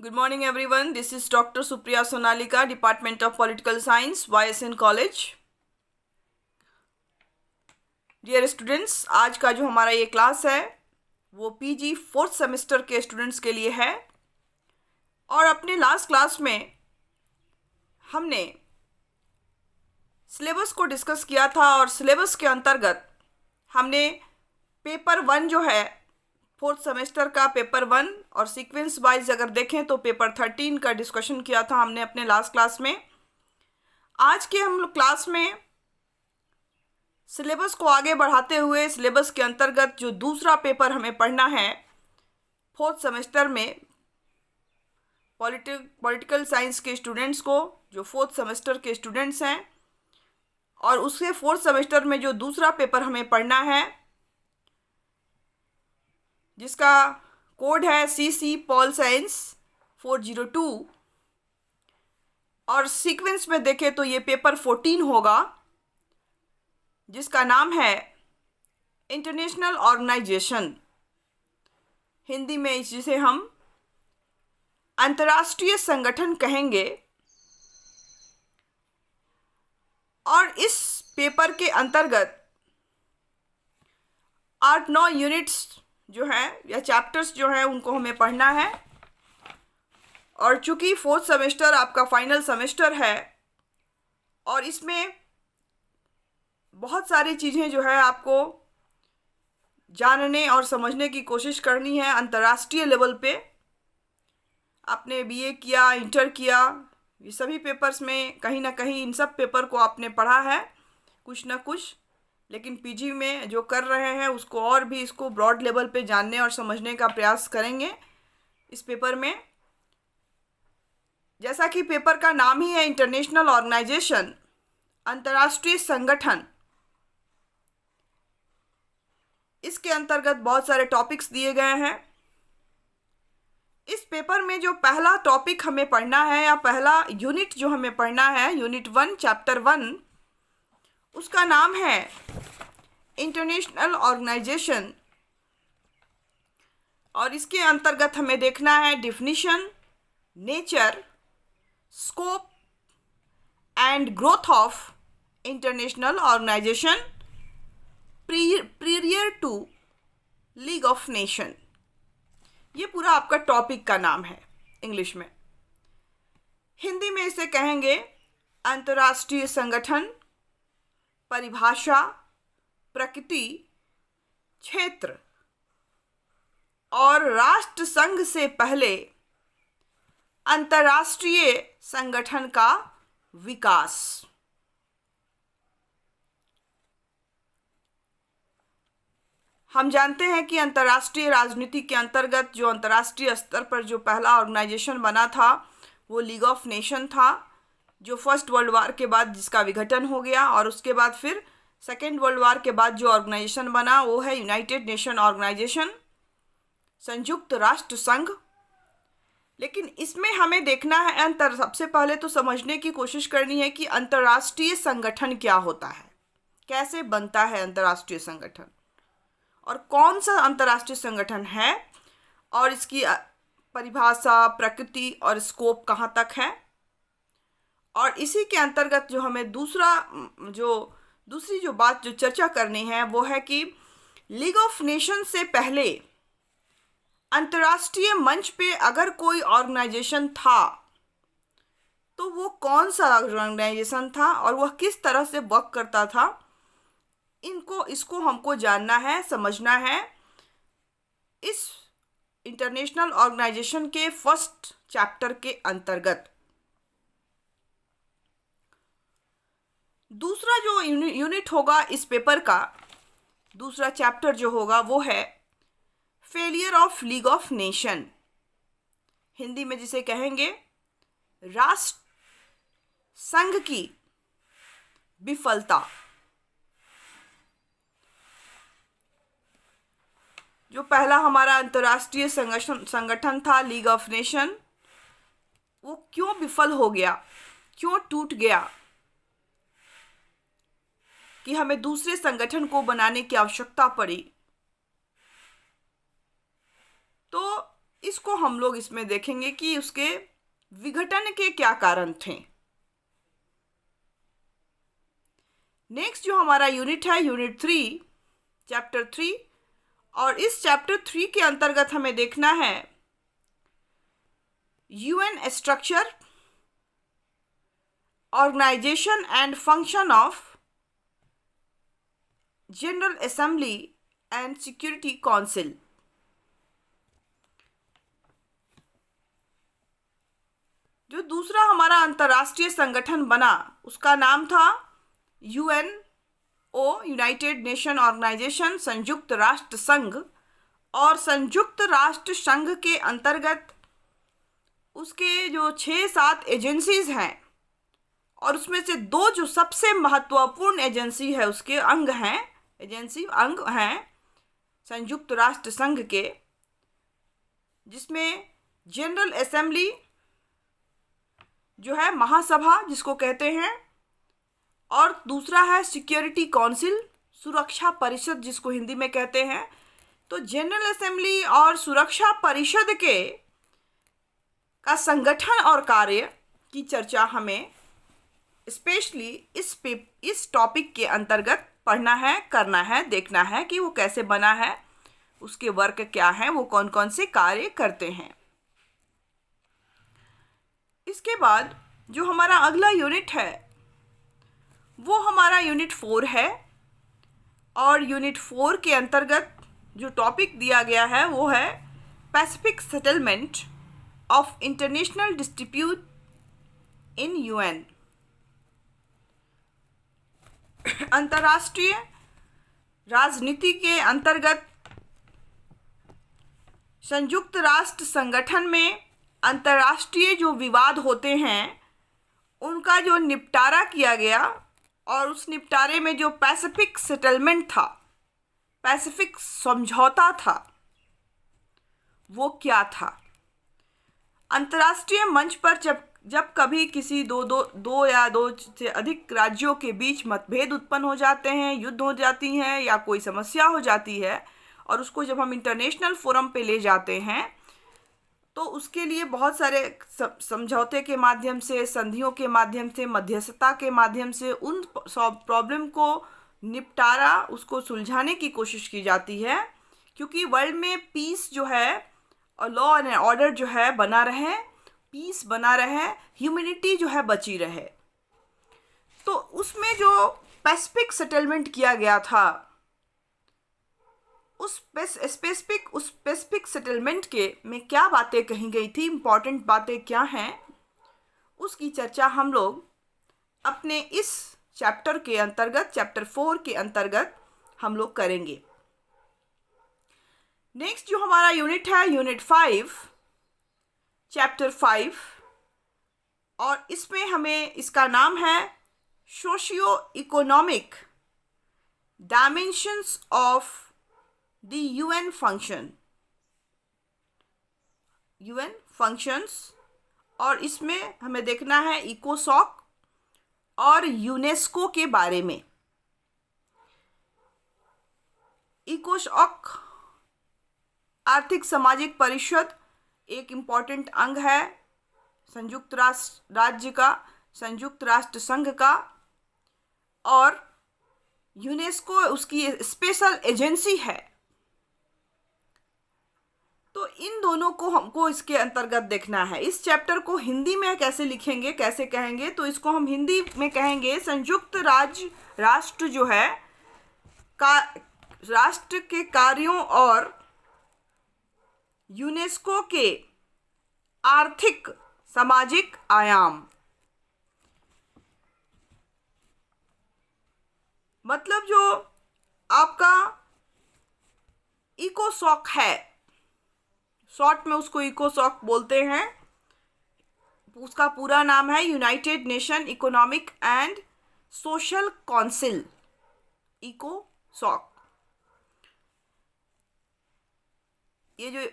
Good morning, everyone. This is Dr. Supriya Sonalika, Department of Political Science, YSN College. Dear students, आज का जो हमारा ये class है वो पीजी फोर्थ सेमेस्टर के स्टूडेंट्स के लिए है। और अपने लास्ट क्लास में हमने सिलेबस को डिस्कस किया था और सिलेबस के अंतर्गत हमने पेपर 1 जो है फोर्थ सेमेस्टर का पेपर 1 और सीक्वेंस वाइज अगर देखें तो पेपर 13 का डिस्कशन किया था हमने अपने लास्ट क्लास में। आज के हम लोग क्लास में सिलेबस को आगे बढ़ाते हुए सिलेबस के अंतर्गत जो दूसरा पेपर हमें पढ़ना है फोर्थ सेमेस्टर में पॉलिटिकल साइंस के स्टूडेंट्स को, जो फोर्थ सेमेस्टर के स्टूडेंट्स हैं, और उसके फोर्थ सेमेस्टर में जो दूसरा पेपर हमें पढ़ना है जिसका कोड है CC पॉल साइंस 402, और सीक्वेंस में देखें तो ये पेपर 14 होगा जिसका नाम है इंटरनेशनल ऑर्गेनाइजेशन। हिंदी में जिसे हम अंतर्राष्ट्रीय संगठन कहेंगे। और इस पेपर के अंतर्गत 8-9 यूनिट्स जो है या चैप्टर्स जो हैं उनको हमें पढ़ना है। और चूंकि फोर्थ सेमेस्टर आपका फाइनल सेमेस्टर है और इसमें बहुत सारी चीज़ें जो है आपको जानने और समझने की कोशिश करनी है अंतर्राष्ट्रीय लेवल पे। आपने BA किया, इंटर किया, ये सभी पेपर्स में कहीं ना कहीं इन सब पेपर को आपने पढ़ा है कुछ ना कुछ, लेकिन PG में जो कर रहे हैं उसको और भी इसको ब्रॉड लेवल पे जानने और समझने का प्रयास करेंगे इस पेपर में। जैसा कि पेपर का नाम ही है इंटरनेशनल ऑर्गेनाइजेशन, अंतर्राष्ट्रीय संगठन, इसके अंतर्गत बहुत सारे टॉपिक्स दिए गए हैं। इस पेपर में जो पहला टॉपिक हमें पढ़ना है या पहला यूनिट जो हमें पढ़ना है, यूनिट 1 चैप्टर 1, उसका नाम है इंटरनेशनल ऑर्गेनाइजेशन। और इसके अंतर्गत हमें देखना है definition, nature, scope and growth of international organisation prior to League of Nation. ये पूरा आपका टॉपिक का नाम है इंग्लिश में। हिंदी में इसे कहेंगे अंतर्राष्ट्रीय संगठन, परिभाषा, प्रकृति, क्षेत्र और राष्ट्र संघ से पहले अंतर्राष्ट्रीय संगठन का विकास। हम जानते हैं कि अंतर्राष्ट्रीय राजनीति के अंतर्गत जो अंतर्राष्ट्रीय स्तर पर जो पहला ऑर्गेनाइजेशन बना था वो लीग ऑफ नेशन था, जो फर्स्ट वर्ल्ड वार के बाद जिसका विघटन हो गया। और उसके बाद फिर सेकेंड वर्ल्ड वार के बाद जो ऑर्गेनाइजेशन बना वो है यूनाइटेड नेशन ऑर्गेनाइजेशन, संयुक्त राष्ट्र संघ। लेकिन इसमें हमें देखना है सबसे पहले तो समझने की कोशिश करनी है कि अंतर्राष्ट्रीय संगठन क्या होता है, कैसे बनता है अंतर्राष्ट्रीय संगठन, और कौन सा अंतर्राष्ट्रीय संगठन है, और इसकी परिभाषा, प्रकृति और स्कोप कहाँ तक है। और इसी के अंतर्गत जो हमें दूसरी जो बात जो चर्चा करनी है वो है कि लीग ऑफ नेशन से पहले अंतर्राष्ट्रीय मंच पे अगर कोई ऑर्गेनाइजेशन था तो वो कौन सा ऑर्गेनाइजेशन था और वह किस तरह से वर्क करता था। इसको हमको जानना है, समझना है इस इंटरनेशनल ऑर्गेनाइजेशन के फर्स्ट चैप्टर के अंतर्गत। दूसरा जो यूनिट होगा इस पेपर का, दूसरा चैप्टर जो होगा वो है failure of league of nation, Hindi में जिसे कहेंगे राष्ट्र संघ की विफलता। जो पहला हमारा अंतर्राष्ट्रीय संगठन था लीग ऑफ नेशन, वो क्यों विफल हो गया, क्यों टूट गया, कि हमें दूसरे संगठन को बनाने की आवश्यकता पड़ी। तो इसको हम लोग इसमें देखेंगे कि उसके विघटन के क्या कारण थे। नेक्स्ट जो हमारा यूनिट है, यूनिट 3, चैप्टर 3, और इस चैप्टर 3 के अंतर्गत हमें देखना है UN structure, organisation and function of General Assembly and Security Council. जो दूसरा हमारा अंतर्राष्ट्रीय संगठन बना उसका नाम था यूएनओ, यूनाइटेड नेशन ऑर्गेनाइजेशन, संयुक्त राष्ट्र संघ। और संयुक्त राष्ट्र संघ के अंतर्गत उसके जो 6-7 एजेंसीज हैं, और उसमें से 2 जो सबसे महत्वपूर्ण एजेंसी है, उसके अंग हैं, एजेंसी अंग हैं संयुक्त राष्ट्र संघ के, जिसमें जनरल असेंबली जो है, महासभा जिसको कहते हैं, और दूसरा है सिक्योरिटी काउंसिल, सुरक्षा परिषद जिसको हिंदी में कहते हैं। तो जनरल असेंबली और सुरक्षा परिषद के का संगठन और कार्य की चर्चा हमें स्पेशली इस टॉपिक के अंतर्गत पढ़ना है, करना है, देखना है कि वो कैसे बना है, उसके वर्क क्या हैं, वो कौन कौन से कार्य करते हैं। इसके बाद जो हमारा अगला यूनिट है वो हमारा यूनिट 4 है, और यूनिट 4 के अंतर्गत जो टॉपिक दिया गया है वो है Pacific settlement of international dispute in UN. अंतर्राष्ट्रीय राजनीति के अंतर्गत संयुक्त राष्ट्र संगठन में अंतर्राष्ट्रीय जो विवाद होते हैं उनका जो निपटारा किया गया, और उस निपटारे में जो पैसिफिक सेटलमेंट था, पैसिफिक समझौता था, वो क्या था। अंतर्राष्ट्रीय मंच पर जब कभी किसी दो या दो से अधिक राज्यों के बीच मतभेद उत्पन्न हो जाते हैं, युद्ध हो जाती हैं, या कोई समस्या हो जाती है, और उसको जब हम इंटरनेशनल फोरम पे ले जाते हैं, तो उसके लिए बहुत सारे समझौते के माध्यम से, संधियों के माध्यम से, मध्यस्थता के माध्यम से उन प्रॉब्लम को निपटारा, उसको सुलझाने की कोशिश की जाती है, क्योंकि वर्ल्ड में पीस जो है और लॉ एंड ऑर्डर जो है बना रहे, पीस बना रहे, ह्यूमैनिटी जो है बची रहे। तो उसमें जो पैसिफिक सेटलमेंट किया गया था, उस स्पेसिफिक सेटलमेंट के में क्या बातें कही गई थी, इम्पॉर्टेंट बातें क्या हैं, उसकी चर्चा हम लोग अपने इस चैप्टर के अंतर्गत, चैप्टर 4 के अंतर्गत हम लोग करेंगे। नेक्स्ट जो हमारा यूनिट है, यूनिट 5, चैप्टर 5, और इसमें हमें, इसका नाम है socio economic dimensions of the UN functions, और इसमें हमें देखना है इकोसॉक और यूनेस्को के बारे में। इकोसॉक आर्थिक सामाजिक परिषद एक इम्पॉर्टेंट अंग है संयुक्त राष्ट्र संघ का, और यूनेस्को उसकी स्पेशल एजेंसी है। तो इन दोनों को हमको इसके अंतर्गत देखना है। इस चैप्टर को हिंदी में कैसे लिखेंगे, कैसे कहेंगे, तो इसको हम हिंदी में कहेंगे संयुक्त राष्ट्र जो है राष्ट्र के कार्यों और यूनेस्को के आर्थिक सामाजिक आयाम। मतलब जो आपका इकोसॉक है, शॉर्ट में उसको इकोसॉक बोलते हैं, उसका पूरा नाम है United Nation Economic and Social Council, इकोसॉक। ये जो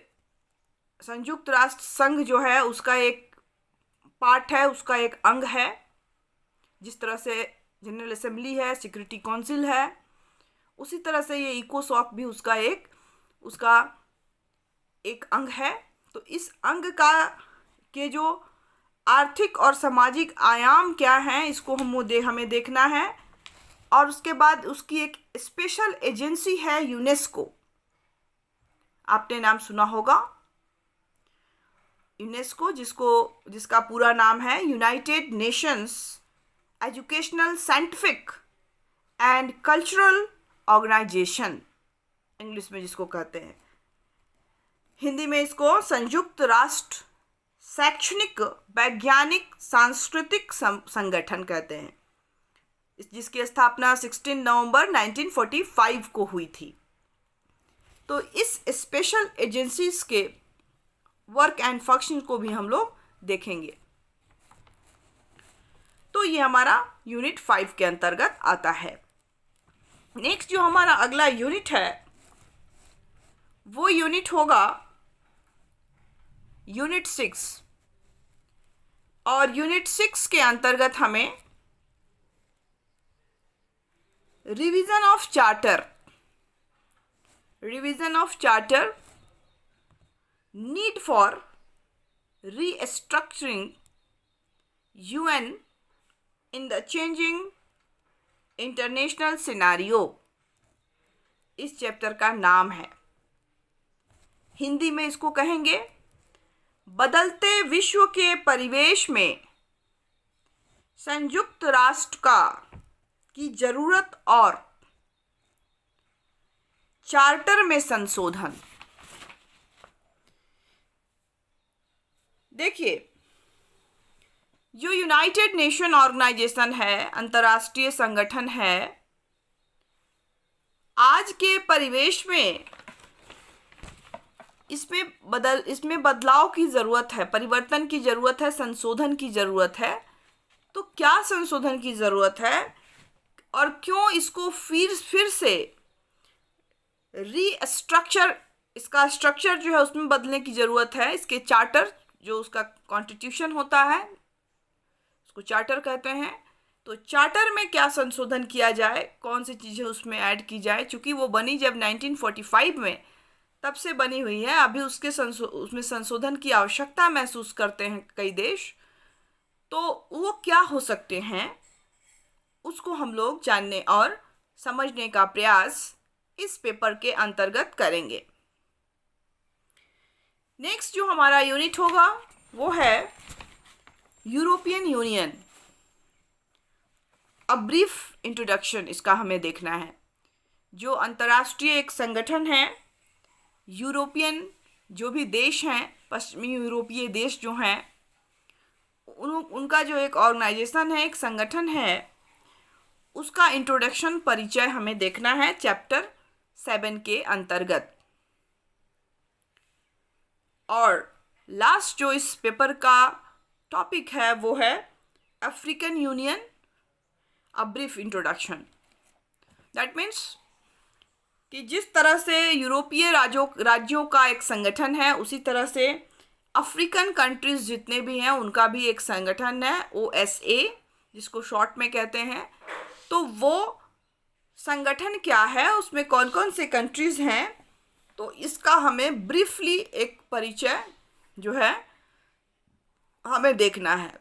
संयुक्त राष्ट्र संघ जो है उसका एक पार्ट है, उसका एक अंग है। जिस तरह से जनरल असेंबली है, सिक्योरिटी काउंसिल है, उसी तरह से ये इकोसॉक भी उसका एक अंग है। तो इस अंग का के जो आर्थिक और सामाजिक आयाम क्या हैं, इसको हमें देखना है। और उसके बाद उसकी एक स्पेशल एजेंसी है यूनेस्को। आपने नाम सुना होगा यूनेस्को, जिसका पूरा नाम है United Nations Educational, Scientific and Cultural Organisation, English में जिसको कहते हैं। हिंदी में इसको संयुक्त राष्ट्र शैक्षणिक, वैज्ञानिक, सांस्कृतिक संगठन कहते हैं, जिसकी स्थापना 16 नवंबर 1945 को हुई थी। तो इस स्पेशल एजेंसीज के वर्क एंड फंक्शन को भी हम लोग देखेंगे। तो ये हमारा यूनिट 5 के अंतर्गत आता है। नेक्स्ट जो हमारा अगला यूनिट है वो यूनिट होगा यूनिट 6। और यूनिट 6 के अंतर्गत हमें revision of charter, need for restructuring UN in the changing international scenario, इस चैप्टर का नाम है। हिंदी में इसको कहेंगे बदलते विश्व के परिवेश में संयुक्त राष्ट्र की जरूरत और चार्टर में संशोधन। देखिए, जो यूनाइटेड नेशन ऑर्गेनाइजेशन है, अंतर्राष्ट्रीय संगठन है, आज के परिवेश में इसमें बदलाव की ज़रूरत है, परिवर्तन की ज़रूरत है, संशोधन की ज़रूरत है। तो क्या संशोधन की ज़रूरत है और क्यों इसको फिर से रीस्ट्रक्चर, इसका स्ट्रक्चर जो है उसमें बदलने की ज़रूरत है। इसके चार्टर, जो उसका कॉन्स्टिट्यूशन होता है, उसको चार्टर कहते हैं। तो चार्टर में क्या संशोधन किया जाए, कौन सी चीज़ें उसमें ऐड की जाए, चूँकि वो बनी जब 1945 में, तब से बनी हुई है। अभी उसमें संशोधन की आवश्यकता महसूस करते हैं कई देश। तो वो क्या हो सकते हैं, उसको हम लोग जानने और समझने का प्रयास इस पेपर के अंतर्गत करेंगे। नेक्स्ट जो हमारा यूनिट होगा वो है European union. A brief introduction, इसका हमें देखना है। जो अंतर्राष्ट्रीय एक संगठन है, यूरोपियन जो भी देश हैं, पश्चिमी यूरोपीय देश जो हैं, उनका जो एक ऑर्गेनाइजेशन है, एक संगठन है, उसका इंट्रोडक्शन, परिचय हमें देखना है चैप्टर 7 के अंतर्गत। और लास्ट जो इस पेपर का टॉपिक है वो है African union, a brief introduction. That means कि जिस तरह से यूरोपीय राज्यों का एक संगठन है, उसी तरह से अफ्रीकन कंट्रीज़ जितने भी हैं उनका भी एक संगठन है, OSA, जिसको शॉर्ट में कहते हैं। तो वो संगठन क्या है, उसमें कौन कौन से कंट्रीज़ हैं, तो इसका हमें ब्रीफली एक परिचय जो है हमें देखना है।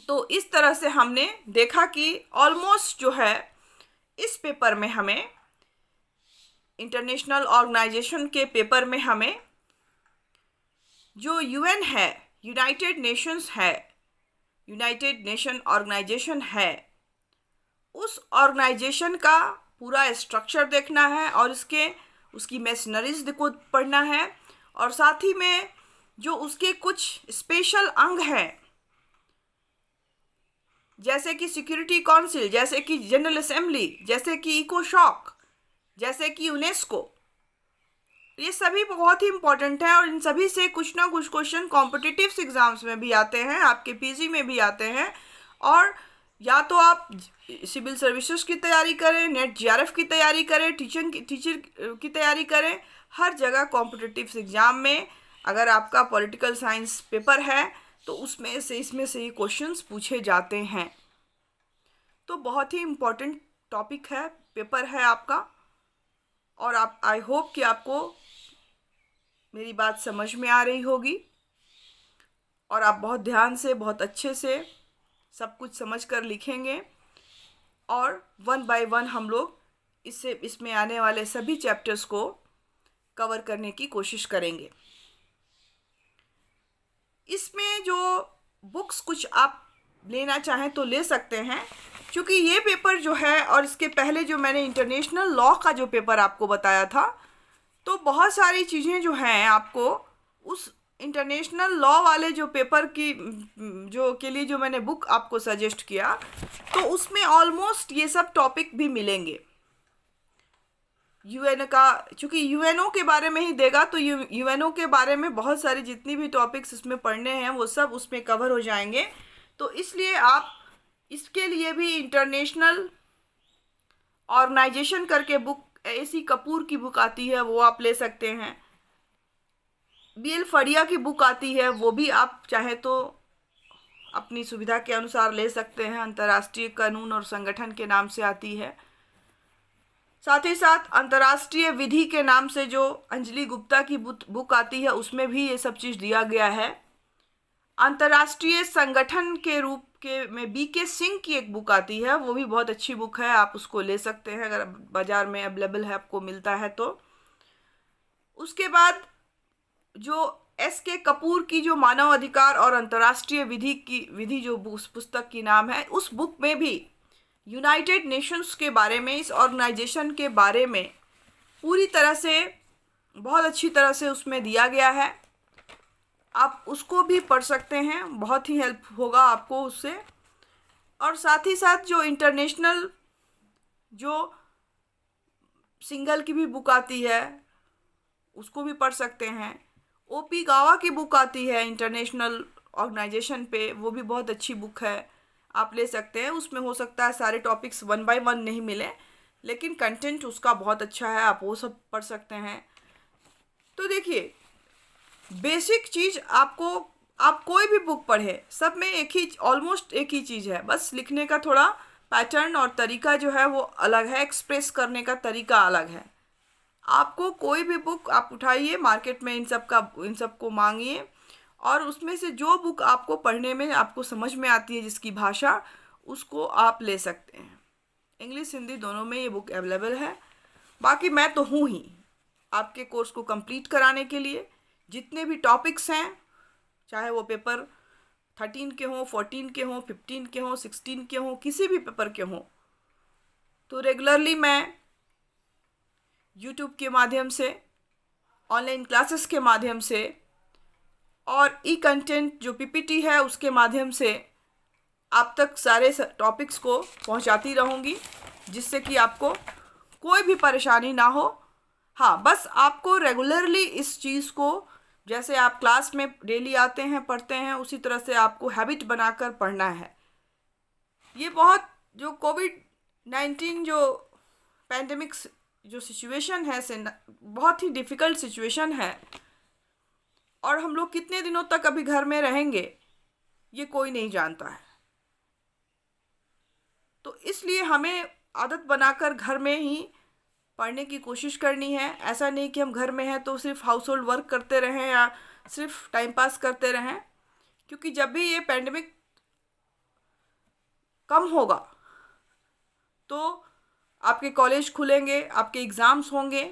तो इस तरह से हमने देखा कि ऑलमोस्ट जो है इस पेपर में हमें, इंटरनेशनल ऑर्गेनाइजेशन के पेपर में हमें जो UN है, यूनाइटेड नेशन ऑर्गेनाइजेशन है, उस ऑर्गेनाइजेशन का पूरा स्ट्रक्चर देखना है और उसकी मशीनरीज को पढ़ना है। और साथ ही में जो उसके कुछ स्पेशल अंग हैं, जैसे कि सिक्योरिटी काउंसिल, जैसे कि जनरल असेंबली, जैसे कि इकोसॉक, जैसे कि यूनेस्को, ये सभी बहुत ही इम्पोर्टेंट है। और इन सभी से कुछ ना कुछ क्वेश्चन कॉम्पिटिटिव एग्जाम्स में भी आते हैं, आपके PG में भी आते हैं। और या तो आप सिविल सर्विसेज की तैयारी करें, नेट GRF की तैयारी करें, टीचर की तैयारी करें, हर जगह कॉम्पिटिटिव एग्ज़ाम में अगर आपका पॉलिटिकल साइंस पेपर है तो इसमें से ये क्वेश्चंस पूछे जाते हैं। तो बहुत ही इम्पोर्टेंट टॉपिक है, पेपर है आपका। और आई होप कि आपको मेरी बात समझ में आ रही होगी और आप बहुत ध्यान से, बहुत अच्छे से सब कुछ समझ कर लिखेंगे और वन बाय वन हम लोग इसमें आने वाले सभी चैप्टर्स को कवर करने की कोशिश करेंगे। इसमें जो बुक्स कुछ आप लेना चाहें तो ले सकते हैं, क्योंकि ये पेपर जो है और इसके पहले जो मैंने इंटरनेशनल लॉ का जो पेपर आपको बताया था, तो बहुत सारी चीज़ें जो हैं आपको उस इंटरनेशनल लॉ वाले जो पेपर की जो के लिए जो मैंने बुक आपको सजेस्ट किया, तो उसमें ऑलमोस्ट ये सब टॉपिक भी मिलेंगे। यूएन का, चूँकि यूएनओ के बारे में ही देगा, तो यूएनओ के बारे में बहुत सारी जितनी भी टॉपिक्स इसमें पढ़ने हैं वो सब उसमें कवर हो जाएंगे। तो इसलिए आप इसके लिए भी इंटरनेशनल ऑर्गेनाइजेशन करके बुक, AC कपूर की बुक आती है, वो आप ले सकते हैं। BL फड़िया की बुक आती है, वो भी आप चाहे तो अपनी सुविधा के अनुसार ले सकते हैं। अंतर्राष्ट्रीय कानून और संगठन के नाम से आती है। साथ ही साथ अंतर्राष्ट्रीय विधि के नाम से जो अंजलि गुप्ता की बुक आती है, उसमें भी ये सब चीज़ दिया गया है। अंतर्राष्ट्रीय संगठन के रूप के में BK सिंह की एक बुक आती है, वो भी बहुत अच्छी बुक है, आप उसको ले सकते हैं अगर बाज़ार में अवेलेबल है, आपको मिलता है तो। उसके बाद जो SK कपूर की जो मानव अधिकार और अंतर्राष्ट्रीय विधि जो पुस्तक की नाम है, उस बुक में भी यूनाइटेड नेशंस के बारे में, इस ऑर्गेनाइजेशन के बारे में पूरी तरह से, बहुत अच्छी तरह से उसमें दिया गया है। आप उसको भी पढ़ सकते हैं, बहुत ही हेल्प होगा आपको उससे। और साथ ही साथ जो इंटरनेशनल जो सिंगल की भी बुक आती है, उसको भी पढ़ सकते हैं। OP गावा की बुक आती है इंटरनेशनल ऑर्गेनाइजेशन पे, वो भी बहुत अच्छी बुक है, आप ले सकते हैं। उसमें हो सकता है सारे टॉपिक्स वन बाय वन नहीं मिले, लेकिन कंटेंट उसका बहुत अच्छा है, आप वो सब पढ़ सकते हैं। तो देखिए, बेसिक चीज़ आपको, आप कोई भी बुक पढ़े, सब में एक ही, ऑलमोस्ट एक ही चीज़ है, बस लिखने का थोड़ा पैटर्न और तरीका जो है वो अलग है, एक्सप्रेस करने का तरीका अलग है। आपको कोई भी बुक आप उठाइए, मार्केट में इन सब को मांगिए, और उसमें से जो बुक आपको पढ़ने में आपको समझ में आती है, जिसकी भाषा, उसको आप ले सकते हैं। इंग्लिश हिंदी दोनों में ये बुक अवेलेबल है। बाकी मैं तो हूँ ही आपके कोर्स को कंप्लीट कराने के लिए। जितने भी टॉपिक्स हैं, चाहे वो पेपर 13 के हों, 14 के हों, 15 के हों, 16 के हों, किसी भी पेपर के हों, तो रेगुलरली मैं यूट्यूब के माध्यम से, ऑनलाइन क्लासेस के माध्यम से और कंटेंट जो PPT है उसके माध्यम से आप तक सारे टॉपिक्स को पहुंचाती रहूंगी, जिससे कि आपको कोई भी परेशानी ना हो। हाँ, बस आपको रेगुलरली इस चीज़ को, जैसे आप क्लास में डेली आते हैं, पढ़ते हैं, उसी तरह से आपको हैबिट बनाकर पढ़ना है। ये बहुत, जो COVID-19 जो पैंडेमिक जो सिचुएशन है, बहुत ही डिफ़िकल्ट सिचुएशन है, और हम लोग कितने दिनों तक अभी घर में रहेंगे ये कोई नहीं जानता है। तो इसलिए हमें आदत बनाकर घर में ही पढ़ने की कोशिश करनी है। ऐसा नहीं कि हम घर में हैं तो सिर्फ हाउस होल्ड वर्क करते रहें या सिर्फ टाइम पास करते रहें, क्योंकि जब भी ये पैंडेमिक कम होगा तो आपके कॉलेज खुलेंगे, आपके एग्ज़ाम्स होंगे,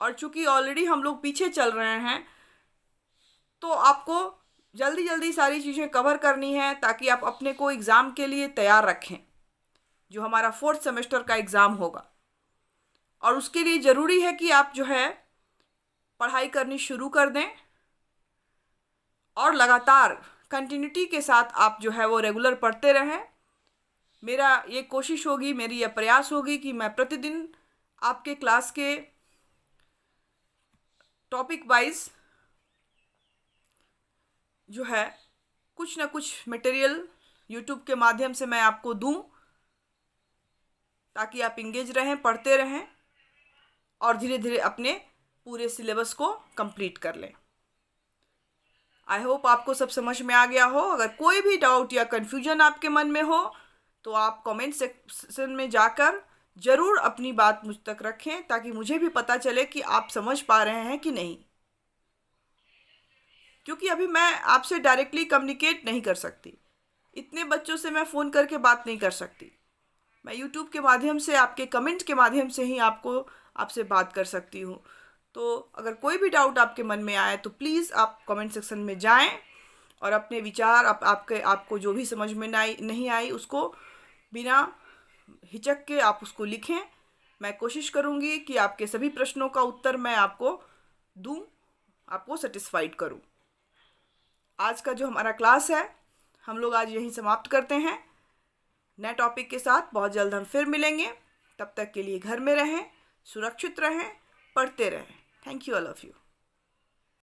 और चूँकि ऑलरेडी हम लोग पीछे चल रहे हैं, तो आपको जल्दी जल्दी सारी चीज़ें कवर करनी है, ताकि आप अपने को एग्ज़ाम के लिए तैयार रखें, जो हमारा 4th सेमेस्टर का एग्ज़ाम होगा। और उसके लिए ज़रूरी है कि आप जो है पढ़ाई करनी शुरू कर दें, और लगातार कंटिन्यूटी के साथ आप जो है वो रेगुलर पढ़ते रहें। मेरा ये कोशिश होगी, मेरी यह प्रयास होगी कि मैं प्रतिदिन आपके क्लास के टॉपिक वाइज जो है कुछ ना कुछ मटेरियल यूट्यूब के माध्यम से मैं आपको दूं, ताकि आप इंगेज रहें, पढ़ते रहें और धीरे धीरे अपने पूरे सिलेबस को कंप्लीट कर लें। आई होप आपको सब समझ में आ गया हो। अगर कोई भी डाउट या कन्फ्यूजन आपके मन में हो तो आप कमेंट सेक्शन में जाकर ज़रूर अपनी बात मुझ तक रखें, ताकि मुझे भी पता चले कि आप समझ पा रहे हैं कि नहीं। क्योंकि अभी मैं आपसे डायरेक्टली कम्युनिकेट नहीं कर सकती, इतने बच्चों से मैं फ़ोन करके बात नहीं कर सकती। मैं यूट्यूब के माध्यम से, आपके कमेंट के माध्यम से ही आपसे बात कर सकती हूँ। तो अगर कोई भी डाउट आपके मन में आए तो प्लीज़ आप कमेंट सेक्शन में जाएं और अपने विचार, आपको जो भी समझ में नहीं आई उसको बिना हिचक के आप उसको लिखें। मैं कोशिश करूँगी कि आपके सभी प्रश्नों का उत्तर मैं आपको दूँ, आपको सेटिस्फाइड करूँ। आज का जो हमारा क्लास है हम लोग आज यहीं समाप्त करते हैं। नए टॉपिक के साथ बहुत जल्द हम फिर मिलेंगे। तब तक के लिए घर में रहें, सुरक्षित रहें, पढ़ते रहें। Thank you all of you.